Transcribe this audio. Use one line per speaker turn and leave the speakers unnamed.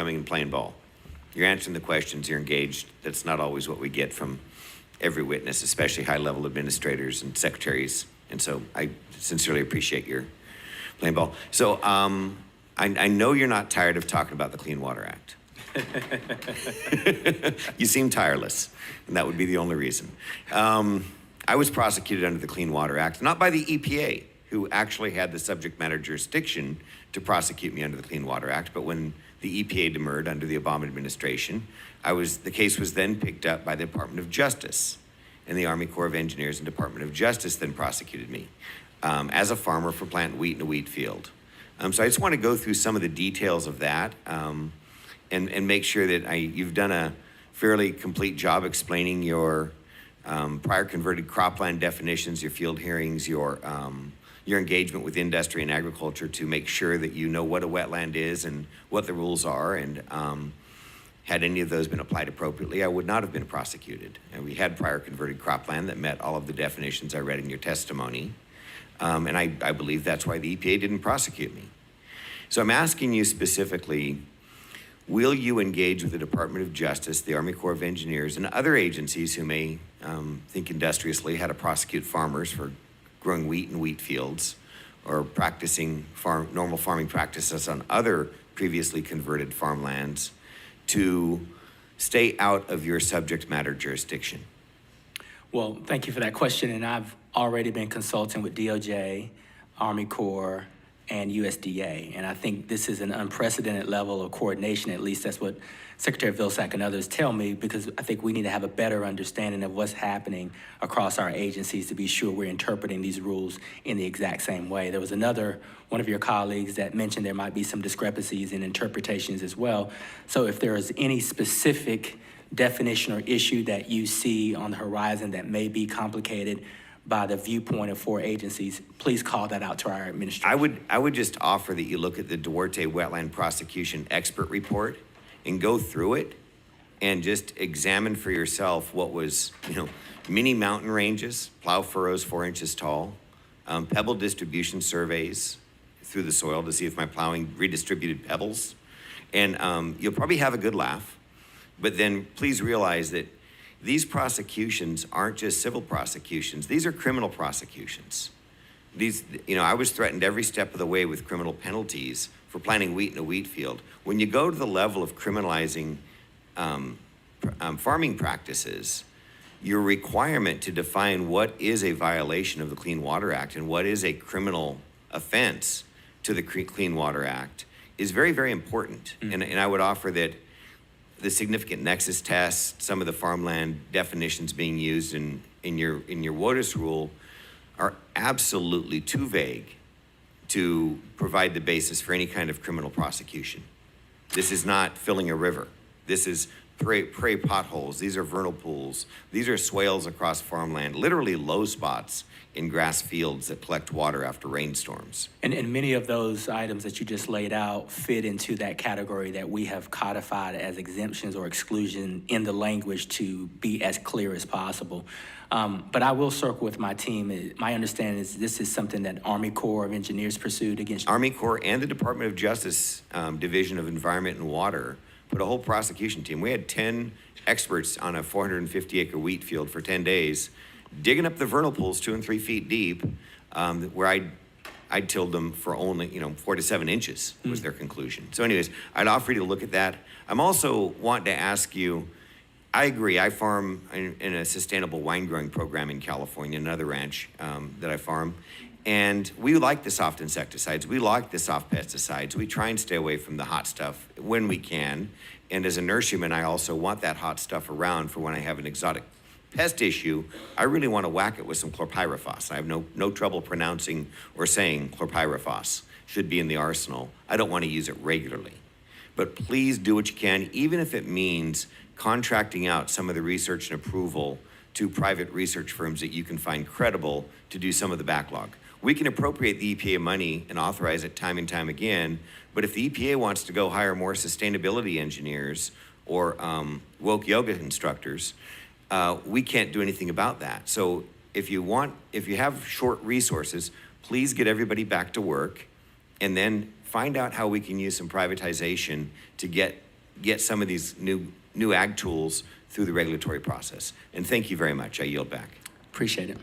coming and playing ball. You're answering the questions, you're engaged. That's not always what we get from every witness, especially high-level administrators and secretaries. And so I sincerely appreciate your playing ball. So I know you're not tired of talking about the Clean Water Act. You seem tireless, and that would be the only reason. I was prosecuted under the Clean Water Act, not by the EPA, who actually had the subject matter jurisdiction to prosecute me under the Clean Water Act, but when the EPA demurred under the Obama administration, the case was then picked up by the Department of Justice, and the Army Corps of Engineers and Department of Justice then prosecuted me as a farmer for planting wheat in a wheat field. So I just want to go through some of the details of that and make sure that you've done a fairly complete job explaining your prior converted cropland definitions, your field hearings, your engagement with industry and agriculture to make sure that you know what a wetland is and what the rules are. And had any of those been applied appropriately, I would not have been prosecuted. And we had prior converted cropland that met all of the definitions I read in your testimony. And I believe that's why the EPA didn't prosecute me. So I'm asking you specifically, will you engage with the Department of Justice, the Army Corps of Engineers, and other agencies who may think industriously how to prosecute farmers for growing wheat in wheat fields or practicing normal farming practices on other previously converted farmlands to stay out of your subject matter jurisdiction?
Well, thank you for that question, and I've already been consulting with DOJ, Army Corps, and USDA, and I think this is an unprecedented level of coordination. At least that's what Secretary Vilsack and others tell me, because I think we need to have a better understanding of what's happening across our agencies to be sure we're interpreting these rules in the exact same way. There was one of your colleagues that mentioned there might be some discrepancies in interpretations as well. So if there is any specific definition or issue that you see on the horizon that may be complicated by the viewpoint of 4 agencies, please call that out to our administration.
I would just offer that you look at the Duarte Wetland Prosecution Expert Report and go through it and just examine for yourself what was, mini mountain ranges, plow furrows 4 inches tall, pebble distribution surveys through the soil to see if my plowing redistributed pebbles. And you'll probably have a good laugh, but then please realize that these prosecutions aren't just civil prosecutions. These are criminal prosecutions. I was threatened every step of the way with criminal penalties for planting wheat in a wheat field. When you go to the level of criminalizing farming practices, your requirement to define what is a violation of the Clean Water Act and what is a criminal offense to the Clean Water Act is very, very important. And I would offer that the significant nexus test, some of the farmland definitions being used in your WOTUS rule are absolutely too vague to provide the basis for any kind of criminal prosecution. This is not filling a river. This is prey potholes. These are vernal pools. These are swales across farmland, literally low spots in grass fields that collect water after rainstorms.
And many of those items that you just laid out fit into that category that we have codified as exemptions or exclusion in the language to be as clear as possible. But I will circle with my team. My understanding is this is something that Army Corps of Engineers pursued against.
Army Corps and the Department of Justice Division of Environment and Water put a whole prosecution team. We had 10 experts on a 450-acre wheat field for 10 days, digging up the vernal pools 2 and 3 feet deep, where I'd tilled them for only 4 to 7 inches was their conclusion. So anyways, I'd offer you to look at that. I'm also wanting to ask you, I agree, I farm in a sustainable wine growing program in California, another ranch that I farm. And we like the soft insecticides. We like the soft pesticides. We try and stay away from the hot stuff when we can. And as a nurseryman, I also want that hot stuff around for when I have an exotic pest issue. I really want to whack it with some chlorpyrifos. I have no trouble pronouncing or saying chlorpyrifos should be in the arsenal. I don't want to use it regularly. But please do what you can, even if it means contracting out some of the research and approval to private research firms that you can find credible to do some of the backlog. We can appropriate the EPA money and authorize it time and time again, but if the EPA wants to go hire more sustainability engineers or woke yoga instructors, we can't do anything about that. So if you have short resources, please get everybody back to work and then find out how we can use some privatization to get get some of these new ag tools through the regulatory process. And thank you very much. I yield back.
Appreciate it.